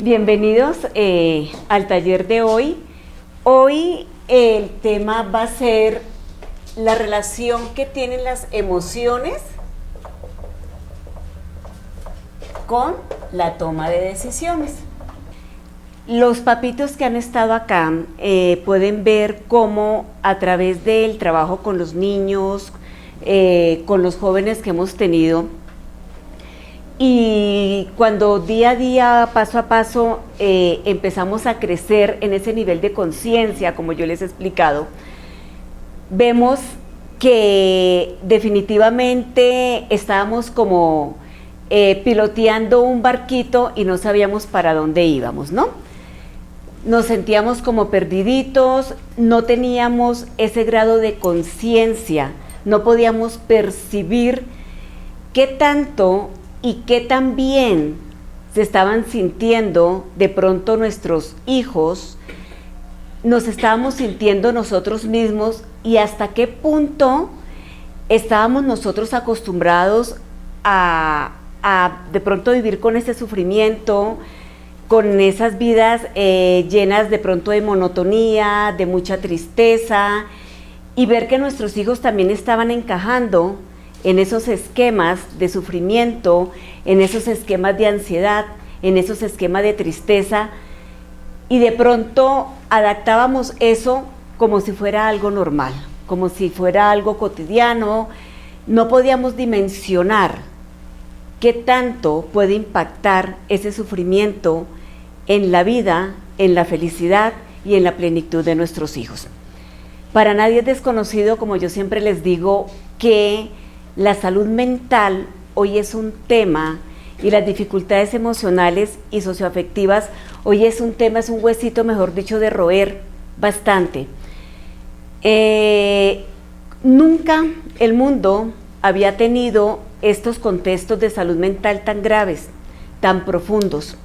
Bienvenidos al taller de hoy. Hoy el tema va a ser la relación que tienen las emociones con la toma de decisiones. Los papitos que han estado acá pueden ver cómo a través del trabajo con los niños, con los jóvenes que hemos tenido, y cuando día a día, paso a paso, empezamos a crecer en ese nivel de conciencia, como yo les he explicado, vemos que definitivamente estábamos como piloteando un barquito y no sabíamos para dónde íbamos, ¿no? Nos sentíamos como perdiditos, no teníamos ese grado de conciencia, no podíamos percibir qué tanto y qué tan bien se estaban sintiendo de pronto nuestros hijos, nos estábamos sintiendo nosotros mismos y hasta qué punto estábamos nosotros acostumbrados a de pronto vivir con ese sufrimiento, con esas vidas llenas de pronto de monotonía, de mucha tristeza, y ver que nuestros hijos también estaban encajando en esos esquemas de sufrimiento, en esos esquemas de ansiedad, en esos esquemas de tristeza, y de pronto adaptábamos eso como si fuera algo normal, como si fuera algo cotidiano. No podíamos dimensionar qué tanto puede impactar ese sufrimiento en la vida, en la felicidad y en la plenitud de nuestros hijos. Para nadie es desconocido, como yo siempre les digo, que la salud mental hoy es un tema, y las dificultades emocionales y socioafectivas hoy es un tema, es un huesito, mejor dicho, de roer bastante. Nunca el mundo había tenido estos contextos de salud mental tan graves, tan profundos.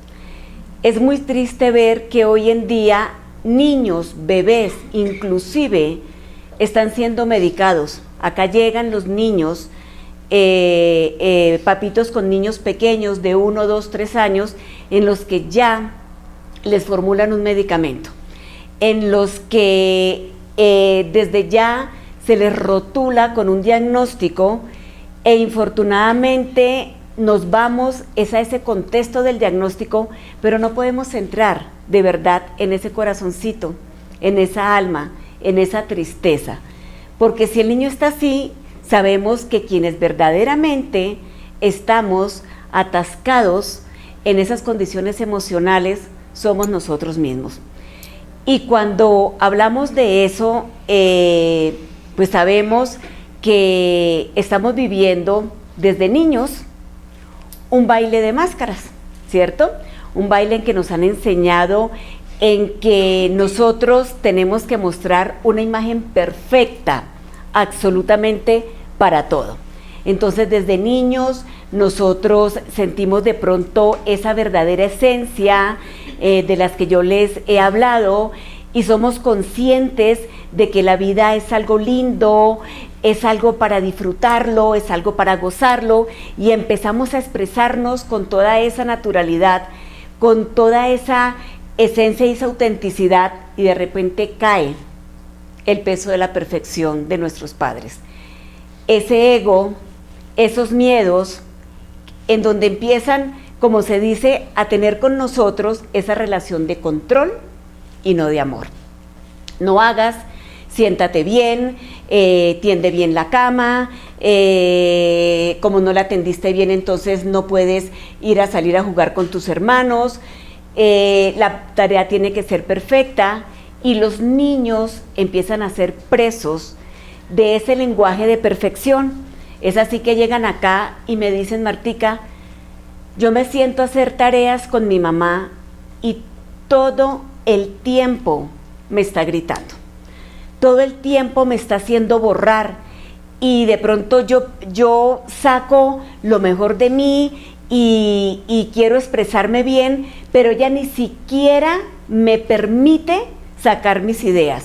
Es muy triste ver que hoy en día niños, bebés, inclusive, están siendo medicados. Acá llegan los niños, papitos con niños pequeños de 1, 2, 3 años, en los que ya les formulan un medicamento, en los que desde ya se les rotula con un diagnóstico, e infortunadamente nos vamos a ese contexto del diagnóstico, pero no podemos entrar de verdad en ese corazoncito, en esa alma, en esa tristeza, porque si el niño está así, sabemos que quienes verdaderamente estamos atascados en esas condiciones emocionales somos nosotros mismos. Y cuando hablamos de eso, pues sabemos que estamos viviendo desde niños un baile de máscaras, ¿cierto? Un baile en que nos han enseñado en que nosotros tenemos que mostrar una imagen perfecta, absolutamente para todo. Entonces, desde niños nosotros sentimos de pronto esa verdadera esencia de las que yo les he hablado, y somos conscientes de que la vida es algo lindo, es algo para disfrutarlo, es algo para gozarlo, y empezamos a expresarnos con toda esa naturalidad, con toda esa esencia y esa autenticidad, y de repente cae el peso de la perfección de nuestros padres. Ese ego, esos miedos, en donde empiezan, como se dice, a tener con nosotros esa relación de control y no de amor. No hagas, siéntate bien, tiende bien la cama, como no la tendiste bien, entonces no puedes ir a salir a jugar con tus hermanos, la tarea tiene que ser perfecta, y los niños empiezan a ser presos de ese lenguaje de perfección. Es así que llegan acá y me dicen: Martica, yo me siento a hacer tareas con mi mamá y todo el tiempo me está gritando, todo el tiempo me está haciendo borrar, y de pronto yo saco lo mejor de mí y quiero expresarme bien, pero ella ni siquiera me permite sacar mis ideas,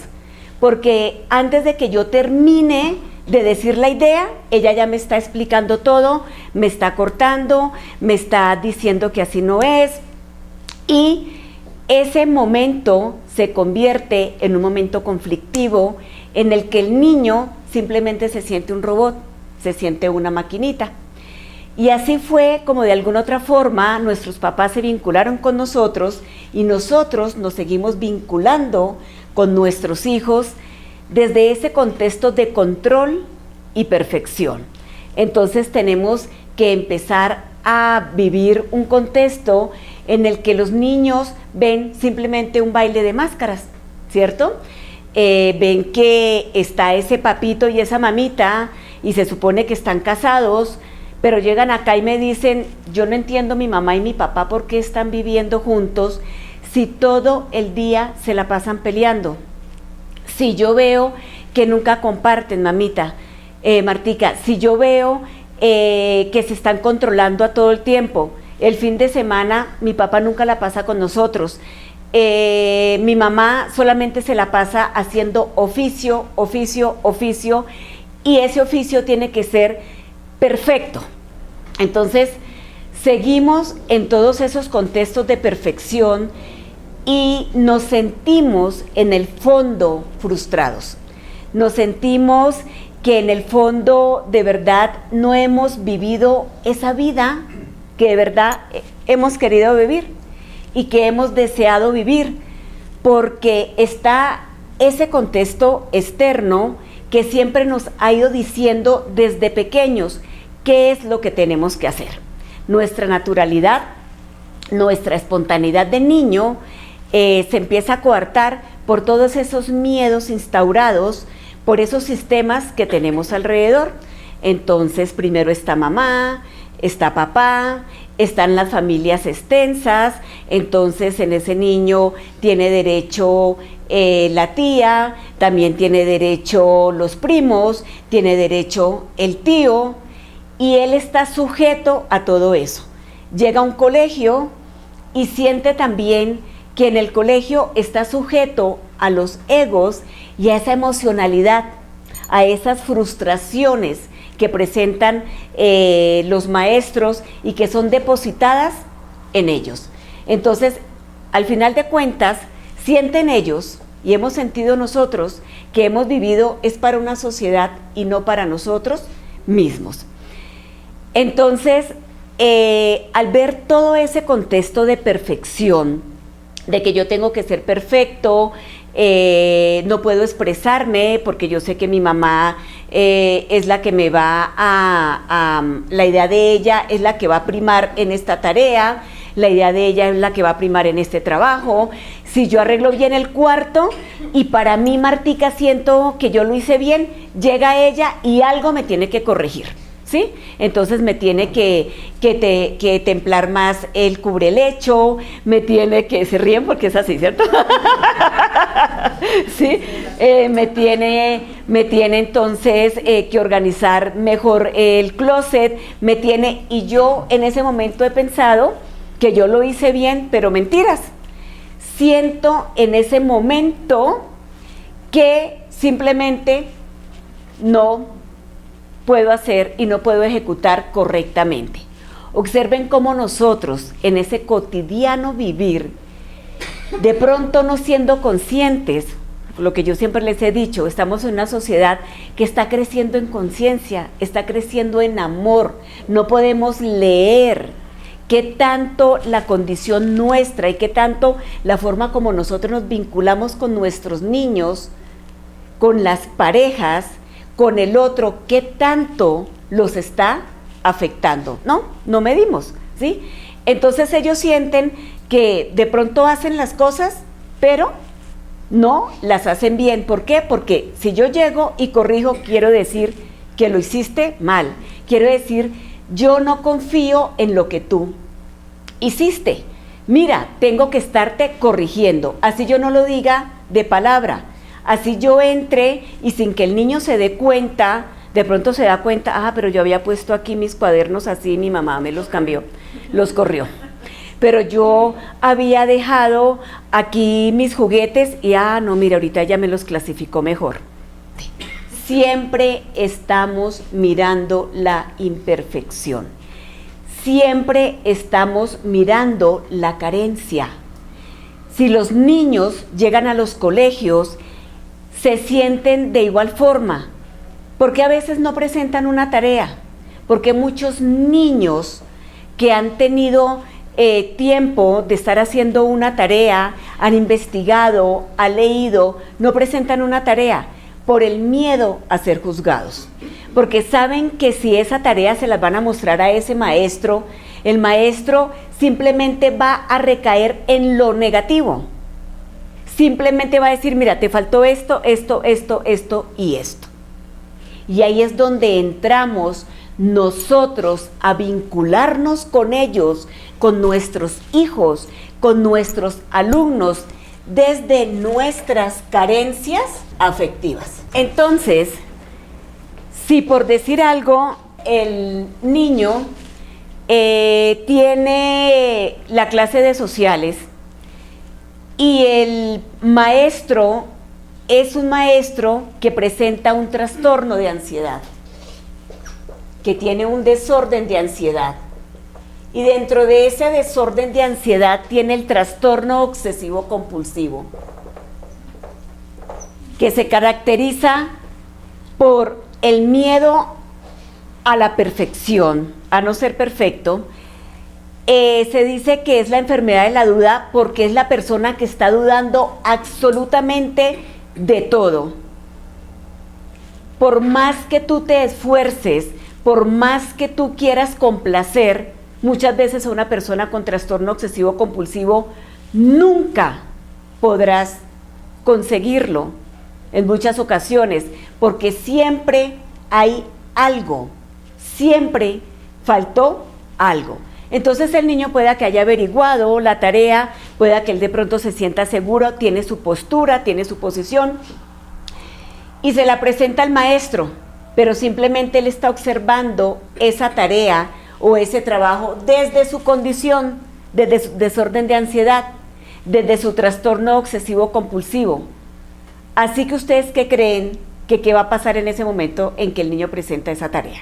porque antes de que yo termine de decir la idea, ella ya me está explicando todo, me está cortando, me está diciendo que así no es, Y ese momento se convierte en un momento conflictivo en el que el niño simplemente se siente un robot, se siente una maquinita. Y así fue como de alguna otra forma nuestros papás se vincularon con nosotros y nosotros nos seguimos vinculando con nuestros hijos desde ese contexto de control y perfección. Entonces tenemos que empezar a vivir un contexto en el que los niños ven simplemente un baile de máscaras, ¿cierto? Ven que está ese papito y esa mamita y se supone que están casados, pero llegan acá y me dicen, yo no entiendo mi mamá y mi papá por qué están viviendo juntos si todo el día se la pasan peleando. Si yo veo que nunca comparten, mamita, Martica, si yo veo que se están controlando a todo el tiempo, el fin de semana mi papá nunca la pasa con nosotros, mi mamá solamente se la pasa haciendo oficio, y ese oficio tiene que ser perfecto. Entonces, seguimos en todos esos contextos de perfección y nos sentimos en el fondo frustrados. Nos sentimos que en el fondo de verdad no hemos vivido esa vida que de verdad hemos querido vivir y que hemos deseado vivir, porque está ese contexto externo que siempre nos ha ido diciendo desde pequeños qué es lo que tenemos que hacer. Nuestra naturalidad, nuestra espontaneidad de niño se empieza a coartar por todos esos miedos instaurados por esos sistemas que tenemos alrededor. Entonces primero está mamá, está papá, están las familias extensas, entonces en ese niño tiene derecho la tía, también tiene derecho los primos, tiene derecho el tío, y él está sujeto a todo eso. Llega a un colegio y siente también que en el colegio está sujeto a los egos y a esa emocionalidad, a esas frustraciones que presentan los maestros y que son depositadas en ellos. Entonces, al final de cuentas, sienten ellos, y hemos sentido nosotros, que hemos vivido es para una sociedad y no para nosotros mismos. Entonces, al ver todo ese contexto de perfección, de que yo tengo que ser perfecto, no puedo expresarme porque yo sé que mi mamá es la que me va la idea de ella es la que va a primar en esta tarea, la idea de ella es la que va a primar en este trabajo. Si yo arreglo bien el cuarto y para mí, Martica, siento que yo lo hice bien, llega ella y algo me tiene que corregir, ¿sí? Entonces me tiene que templar más el cubrelecho, me tiene que, se ríen porque es así, ¿cierto? ¿Sí? Me tiene entonces que organizar mejor el closet, y yo en ese momento he pensado que yo lo hice bien, pero mentiras. Siento en ese momento que simplemente no puedo hacer y no puedo ejecutar correctamente. Observen cómo nosotros en ese cotidiano vivir, de pronto no siendo conscientes, lo que yo siempre les he dicho, estamos en una sociedad que está creciendo en conciencia, está creciendo en amor, no podemos leer qué tanto la condición nuestra y qué tanto la forma como nosotros nos vinculamos con nuestros niños, con las parejas, con el otro, qué tanto los está afectando, ¿no? No medimos, ¿sí? Entonces ellos sienten que de pronto hacen las cosas, pero no las hacen bien. ¿Por qué? Porque si yo llego y corrijo, quiero decir que lo hiciste mal. Quiero decir, yo no confío en lo que tú hiciste. Mira, tengo que estarte corrigiendo. Así yo no lo diga de palabra. Así yo entre y sin que el niño se dé cuenta, de pronto se da cuenta, pero yo había puesto aquí mis cuadernos así, mi mamá me los cambió, los corrió. Pero yo había dejado aquí mis juguetes y, no, mira, ahorita ya me los clasificó mejor. Siempre estamos mirando la imperfección. siempre estamos mirando la carencia. Si los niños llegan a los colegios, se sienten de igual forma, porque a veces no presentan una tarea, porque muchos niños que han tenido tiempo de estar haciendo una tarea, han investigado, han leído, no presentan una tarea por el miedo a ser juzgados, porque saben que si esa tarea se las van a mostrar a ese maestro, el maestro simplemente va a recaer en lo negativo, simplemente va a decir, mira, te faltó esto, esto, esto, esto y esto. Y ahí es donde entramos nosotros a vincularnos con ellos, con nuestros hijos, con nuestros alumnos, desde nuestras carencias afectivas. Entonces, si por decir algo, el niño tiene la clase de sociales y el maestro es un maestro que presenta un trastorno de ansiedad, que tiene un desorden de ansiedad, y dentro de ese desorden de ansiedad tiene el trastorno obsesivo compulsivo, que se caracteriza por el miedo a la perfección, a no ser perfecto. Se dice que es la enfermedad de la duda porque es la persona que está dudando absolutamente de todo. Por más que tú te esfuerces, por más que tú quieras complacer, muchas veces a una persona con trastorno obsesivo compulsivo nunca podrás conseguirlo en muchas ocasiones, porque siempre hay algo, siempre faltó algo. Entonces el niño pueda que haya averiguado la tarea, pueda que él de pronto se sienta seguro, tiene su postura, tiene su posición y se la presenta al maestro, pero simplemente él está observando esa tarea o ese trabajo desde su condición, desde su desorden de ansiedad, desde su trastorno obsesivo compulsivo. Así que ustedes, ¿qué creen que qué va a pasar en ese momento en que el niño presenta esa tarea?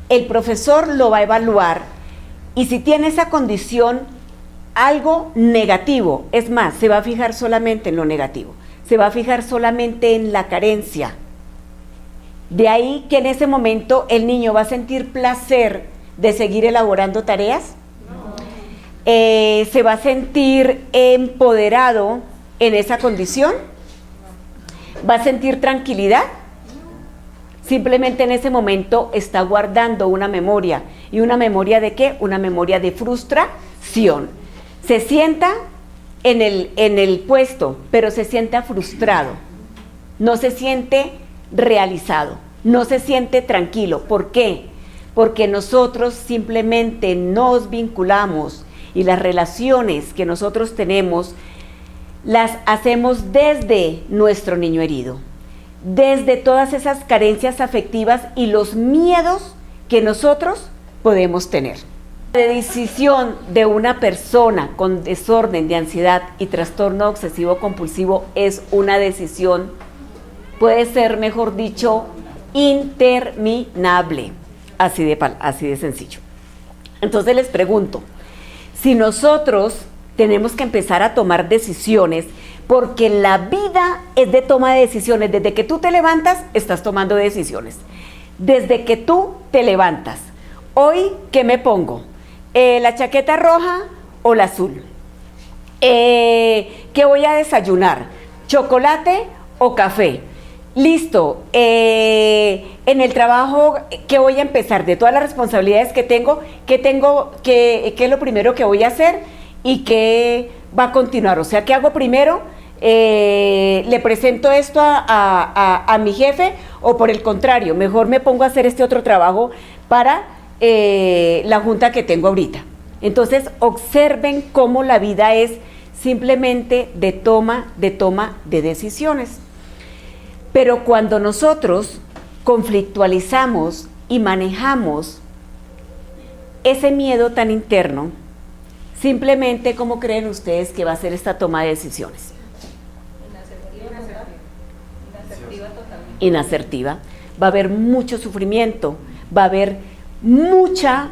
El profesor lo va a evaluar y si tiene esa condición, algo negativo, es más, se va a fijar solamente en lo negativo, se va a fijar solamente en la carencia. De ahí que en ese momento el niño va a sentir placer de seguir elaborando tareas, se va a sentir empoderado en esa condición, va a sentir tranquilidad. Simplemente en ese momento está guardando una memoria. ¿Y una memoria de qué? Una memoria de frustración. Se sienta en el puesto, pero se sienta frustrado. No se siente realizado, no se siente tranquilo. ¿Por qué? Porque nosotros simplemente nos vinculamos y las relaciones que nosotros tenemos las hacemos desde nuestro niño herido, desde todas esas carencias afectivas y los miedos que nosotros podemos tener. La decisión de una persona con desorden de ansiedad y trastorno obsesivo compulsivo es una decisión, puede ser, mejor dicho, interminable, así de sencillo. Entonces les pregunto, si nosotros tenemos que empezar a tomar decisiones, porque la vida es de toma de decisiones. Desde que tú te levantas, estás tomando decisiones. Desde que tú te levantas. Hoy, ¿qué me pongo? ¿La chaqueta roja o la azul? ¿Qué voy a desayunar? ¿Chocolate o café? Listo. En el trabajo, ¿qué voy a empezar? De todas las responsabilidades que tengo, ¿qué es lo primero que voy a hacer? ¿Y qué va a continuar? O sea, ¿qué hago primero? ¿Le presento esto a mi jefe? O por el contrario, mejor me pongo a hacer este otro trabajo para la junta que tengo ahorita. Entonces, observen cómo la vida es simplemente de toma de decisiones. Pero cuando nosotros conflictualizamos y manejamos ese miedo tan interno, simplemente, ¿cómo creen ustedes que va a ser esta toma de decisiones? Inasertiva totalmente. Inasertiva. Va a haber mucho sufrimiento, va a haber mucha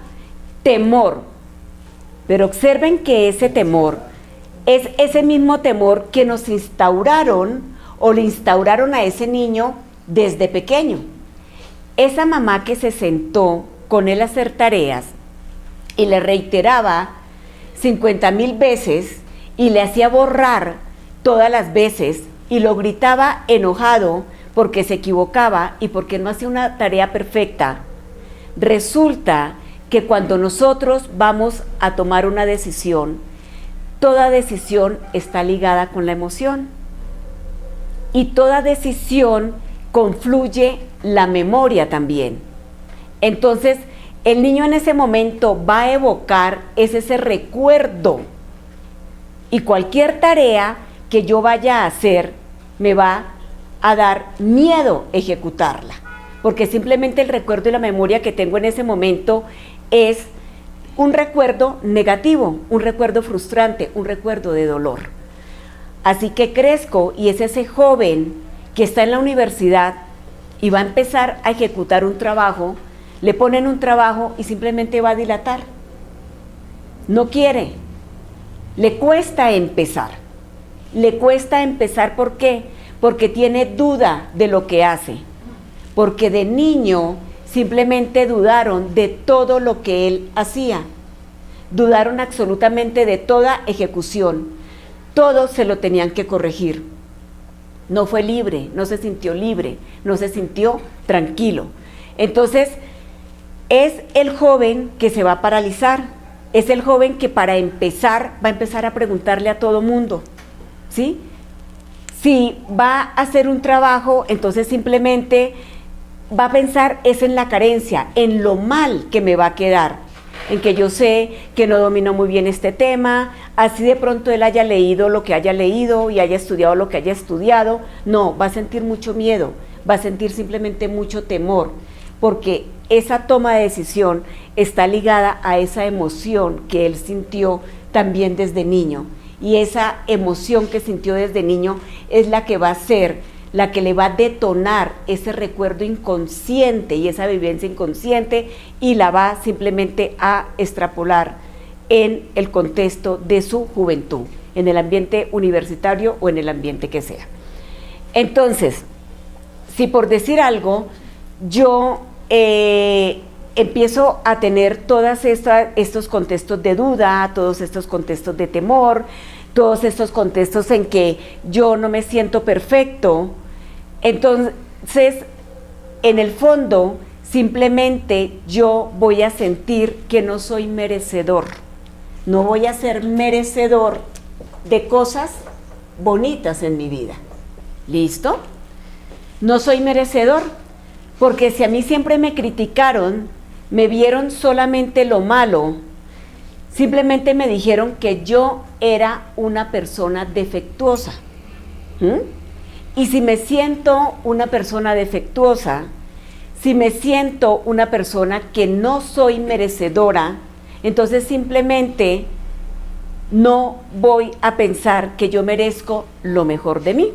temor, Pero observen que ese temor es ese mismo temor que nos instauraron o le instauraron a ese niño desde pequeño. Esa mamá que se sentó con él a hacer tareas y le reiteraba 50,000 veces y le hacía borrar todas las veces y lo gritaba enojado porque se equivocaba y porque no hacía una tarea perfecta, resulta que cuando nosotros vamos a tomar una decisión, toda decisión está ligada con la emoción y toda decisión confluye la memoria también. Entonces, el niño en ese momento va a evocar ese recuerdo y cualquier tarea que yo vaya a hacer me va a dar miedo ejecutarla, porque simplemente el recuerdo y la memoria que tengo en ese momento es un recuerdo negativo, un recuerdo frustrante, un recuerdo de dolor. Así que crezco y es ese joven que está en la universidad y va a empezar a ejecutar un trabajo, le ponen un trabajo y simplemente va a dilatar. No quiere, le cuesta empezar. Le cuesta empezar, ¿por qué? Porque tiene duda de lo que hace, porque de niño simplemente dudaron de todo lo que él hacía, dudaron absolutamente de toda ejecución, todo se lo tenían que corregir. No fue libre, no se sintió libre, no se sintió tranquilo. Entonces, es el joven que se va a paralizar, es el joven que para empezar va a empezar a preguntarle a todo mundo, ¿sí? Si va a hacer un trabajo, entonces simplemente va a pensar es en la carencia, en lo mal que me va a quedar, en que yo sé que no domino muy bien este tema, así de pronto él haya leído lo que haya leído y haya estudiado lo que haya estudiado, no, va a sentir mucho miedo, va a sentir simplemente mucho temor, porque esa toma de decisión está ligada a esa emoción que él sintió también desde niño, y esa emoción que sintió desde niño es la que va a ser, la que le va a detonar ese recuerdo inconsciente y esa vivencia inconsciente y la va simplemente a extrapolar en el contexto de su juventud, en el ambiente universitario o en el ambiente que sea. Entonces, si por decir algo, yo empiezo a tener todos estos contextos de duda, todos estos contextos de temor, todos estos contextos en que yo no me siento perfecto, entonces en el fondo simplemente yo voy a sentir que no soy merecedor, no voy a ser merecedor de cosas bonitas en mi vida. ¿Listo? No soy merecedor, porque si a mí siempre me criticaron, me vieron solamente lo malo, simplemente me dijeron que yo era una persona defectuosa. Y si me siento una persona defectuosa, si me siento una persona que no soy merecedora, entonces simplemente no voy a pensar que yo merezco lo mejor de mí.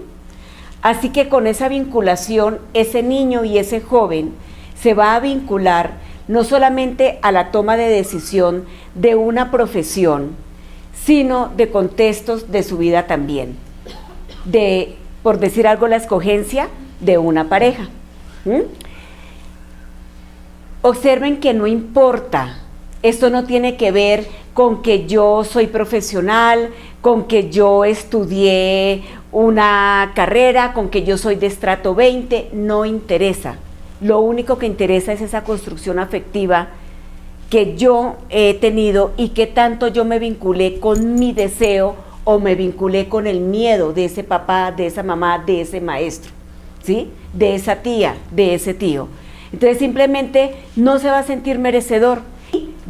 Así que con esa vinculación, ese niño y ese joven se va a vincular no solamente a la toma de decisión de una profesión, sino de contextos de su vida también, de, por decir algo, la escogencia de una pareja. Observen que no importa, esto no tiene que ver con que yo soy profesional, con que yo estudié una carrera, con que yo soy de estrato 20, no interesa. Lo único que interesa es esa construcción afectiva que yo he tenido y que tanto yo me vinculé con mi deseo o me vinculé con el miedo de ese papá, de esa mamá, de ese maestro, ¿sí? De esa tía, de ese tío. Entonces simplemente no se va a sentir merecedor.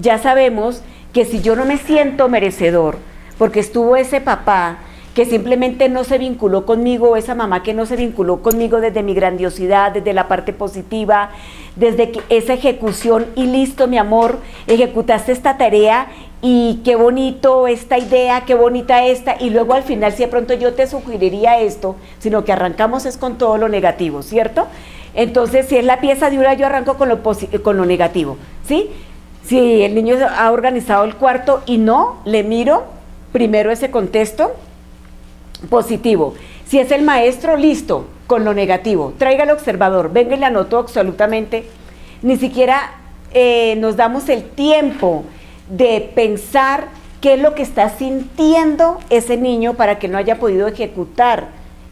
Ya sabemos que si yo no me siento merecedor, porque estuvo ese papá que simplemente no se vinculó conmigo, esa mamá que no se vinculó conmigo desde mi grandiosidad, desde la parte positiva, desde que esa ejecución y listo, mi amor, ejecutaste esta tarea y qué bonito esta idea, qué bonita esta, y luego al final si de pronto yo te sugeriría esto, sino que arrancamos es con todo lo negativo, ¿cierto? Entonces si es la pieza de una yo arranco con lo negativo, ¿sí? Si el niño ha organizado el cuarto y no, le miro primero ese contexto positivo. Si es el maestro, listo, con lo negativo. Traiga el observador, venga y le anotó absolutamente. Ni siquiera nos damos el tiempo de pensar qué es lo que está sintiendo ese niño para que no haya podido ejecutar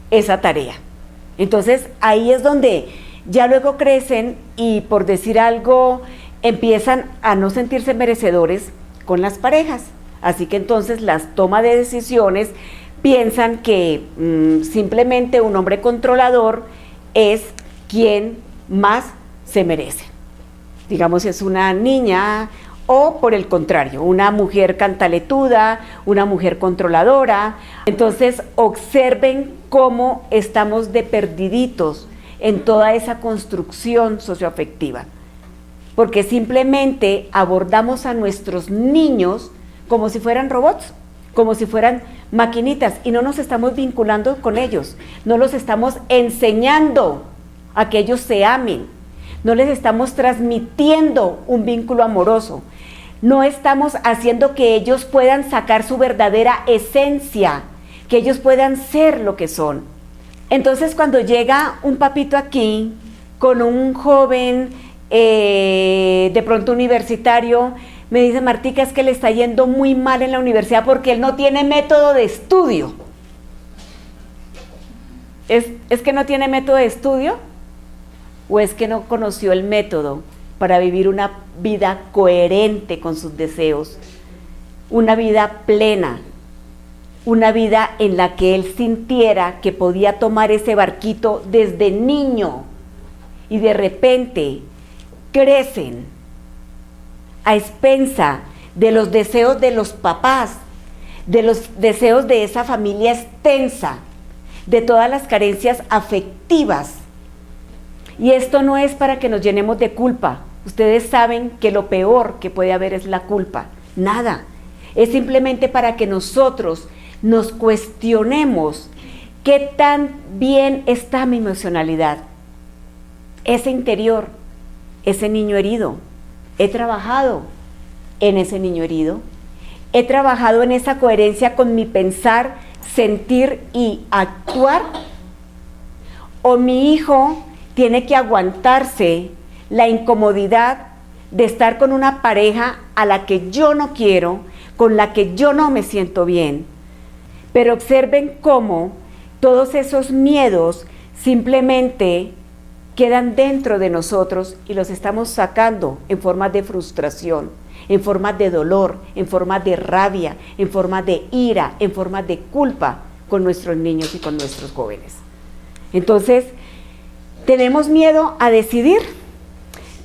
esa tarea. Entonces, ahí es donde ya luego crecen y, por decir algo, empiezan a no sentirse merecedores con las parejas. Así que entonces las tomas de decisiones piensan que simplemente un hombre controlador es quien más se merece. Digamos, es una niña o, por el contrario, una mujer cantaletuda, una mujer controladora. Entonces, observen cómo estamos de perdiditos en toda esa construcción socioafectiva. Porque simplemente abordamos a nuestros niños como si fueran robots, como si fueran maquinitas, y no nos estamos vinculando con ellos, no los estamos enseñando a que ellos se amen, no les estamos transmitiendo un vínculo amoroso, no estamos haciendo que ellos puedan sacar su verdadera esencia, que ellos puedan ser lo que son. Entonces, cuando llega un papito aquí con un joven de pronto universitario, me dice: Martica, es que le está yendo muy mal en la universidad porque él no tiene método de estudio. ¿Es que no tiene método de estudio? ¿O es que no conoció el método para vivir una vida coherente con sus deseos? Una vida plena, una vida en la que él sintiera que podía tomar ese barquito desde niño, y de repente crecen a expensa de los deseos de los papás, de los deseos de esa familia extensa, de todas las carencias afectivas. Y esto no es para que nos llenemos de culpa. Ustedes saben que lo peor que puede haber es la culpa. Nada. Es simplemente para que nosotros nos cuestionemos qué tan bien está mi emocionalidad, ese interior, ese niño herido. He trabajado en ese niño herido, he trabajado en esa coherencia con mi pensar, sentir y actuar. O mi hijo tiene que aguantarse la incomodidad de estar con una pareja a la que yo no quiero, con la que yo no me siento bien. Pero observen cómo todos esos miedos simplemente quedan dentro de nosotros y los estamos sacando en forma de frustración, en forma de dolor, en forma de rabia, en forma de ira, en forma de culpa con nuestros niños y con nuestros jóvenes. Entonces, tenemos miedo a decidir,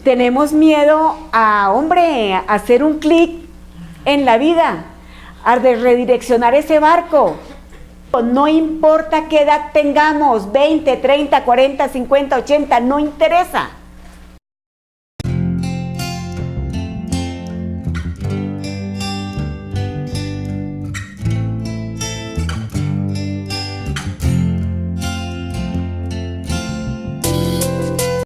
tenemos miedo a hacer un clic en la vida, a redireccionar ese barco. No importa qué edad tengamos, 20, 30, 40, 50, 80, no interesa.